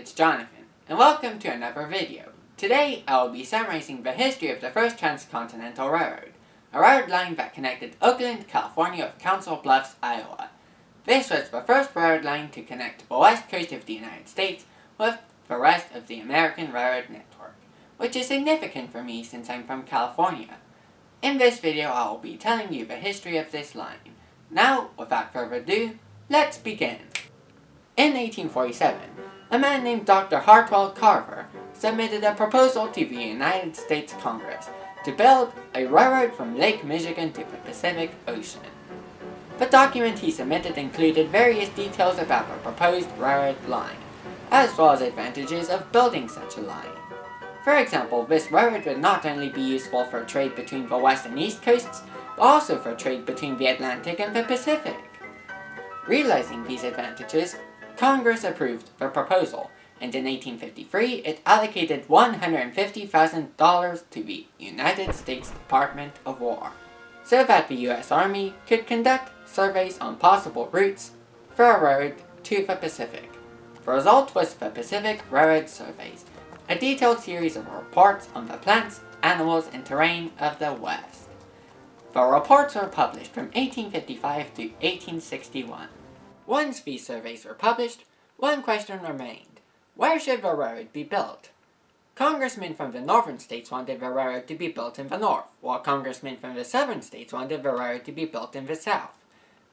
it's Jonathan, and welcome to another video. Today, I will be summarizing the history of the first Transcontinental Railroad, a road line that connected Oakland, California with Council Bluffs, Iowa. This was the first railroad line to connect the west coast of the United States with the rest of the American railroad network, which is significant for me since I'm from California. In this video, I will be telling you the history of this line. Now, without further ado, let's begin. In 1847, a man named Dr. Hartwell Carver submitted a proposal to the United States Congress to build a railroad from Lake Michigan to the Pacific Ocean. The document he submitted included various details about the proposed railroad line, as well as advantages of building such a line. For example, this railroad would not only be useful for trade between the west and east coasts, but also for trade between the Atlantic and the Pacific. Realizing these advantages, Congress approved the proposal, and in 1853 it allocated $150,000 to the United States Department of War, so that the U.S. Army could conduct surveys on possible routes for a road to the Pacific. The result was the Pacific Railroad Surveys, a detailed series of reports on the plants, animals, and terrain of the West. The reports were published from 1855 to 1861. Once these surveys were published, one question remained: where should the railroad be built? Congressmen from the northern states wanted the railroad to be built in the north, while congressmen from the southern states wanted the railroad to be built in the south.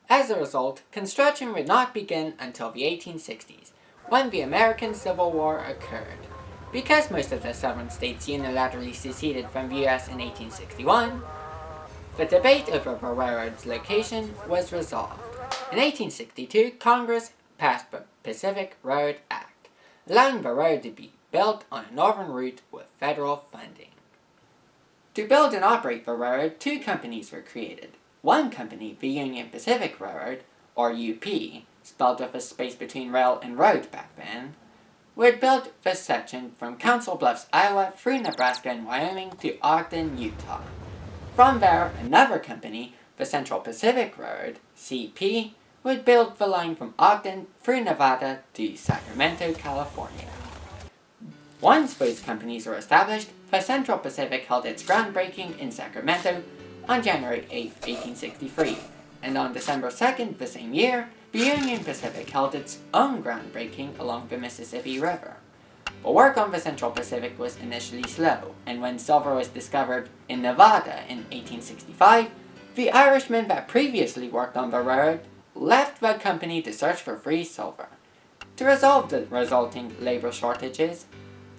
As a result, construction would not begin until the 1860s, when the American Civil War occurred. Because most of the southern states unilaterally seceded from the U.S. in 1861, the debate over the railroad's location was resolved. In 1862, Congress passed the Pacific Road Act, allowing the road to be built on a northern route with federal funding. To build and operate the railroad, two companies were created. One company, the Union Pacific Railroad, or UP, spelled with a space between rail and road back then, would build this section from Council Bluffs, Iowa, through Nebraska and Wyoming to Ogden, Utah. From there, another company, the Central Pacific Railroad, CP, would build the line from Ogden through Nevada to Sacramento, California. Once those companies were established, the Central Pacific held its groundbreaking in Sacramento on January 8, 1863, and on December 2nd the same year, the Union Pacific held its own groundbreaking along the Mississippi River. The work on the Central Pacific was initially slow, and when silver was discovered in Nevada in 1865, the Irishmen that previously worked on the railroad left the company to search for free silver. To resolve the resulting labor shortages,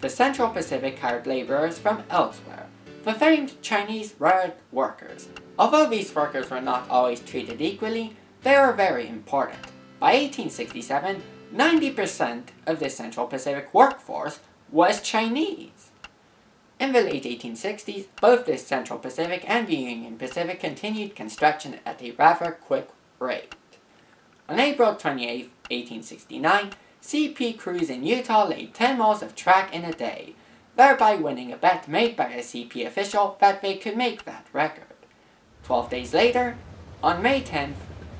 the Central Pacific hired laborers from elsewhere, the famed Chinese railroad workers. Although these workers were not always treated equally, they were very important. By 1867, 90% of the Central Pacific workforce was Chinese. In the late 1860s, both the Central Pacific and the Union Pacific continued construction at a rather quick rate. On April 28, 1869, CP crews in Utah laid 10 miles of track in a day, thereby winning a bet made by a CP official that they could make that record. 12 days later, on May 10th,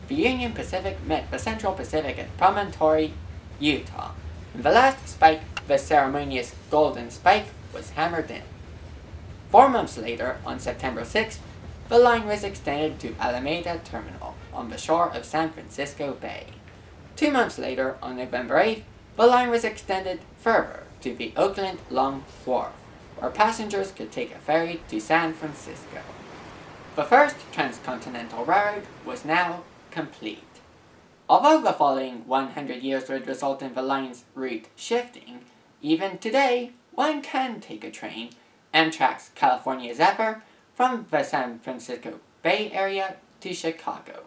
the Union Pacific met the Central Pacific at Promontory, Utah, and the last spike, the ceremonious Golden Spike, was hammered in. 4 months later, on September 6th, the line was extended to Alameda Terminal on the shore of San Francisco Bay. 2 months later, on November 8th, the line was extended further to the Oakland Long Wharf, where passengers could take a ferry to San Francisco. The first Transcontinental Railroad was now complete. Although the following 100 years would result in the line's route shifting, even today, one can take a train, Amtrak's California Zephyr, from the San Francisco Bay Area to Chicago.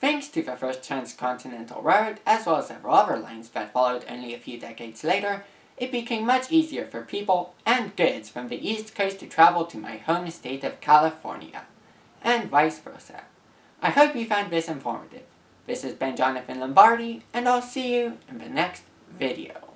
Thanks to the first Transcontinental Railroad, as well as several other lines that followed only a few decades later, it became much easier for people and goods from the East Coast to travel to my home state of California, and vice versa. I hope you found this informative. This has been Jonathan Lombardi, and I'll see you in the next video.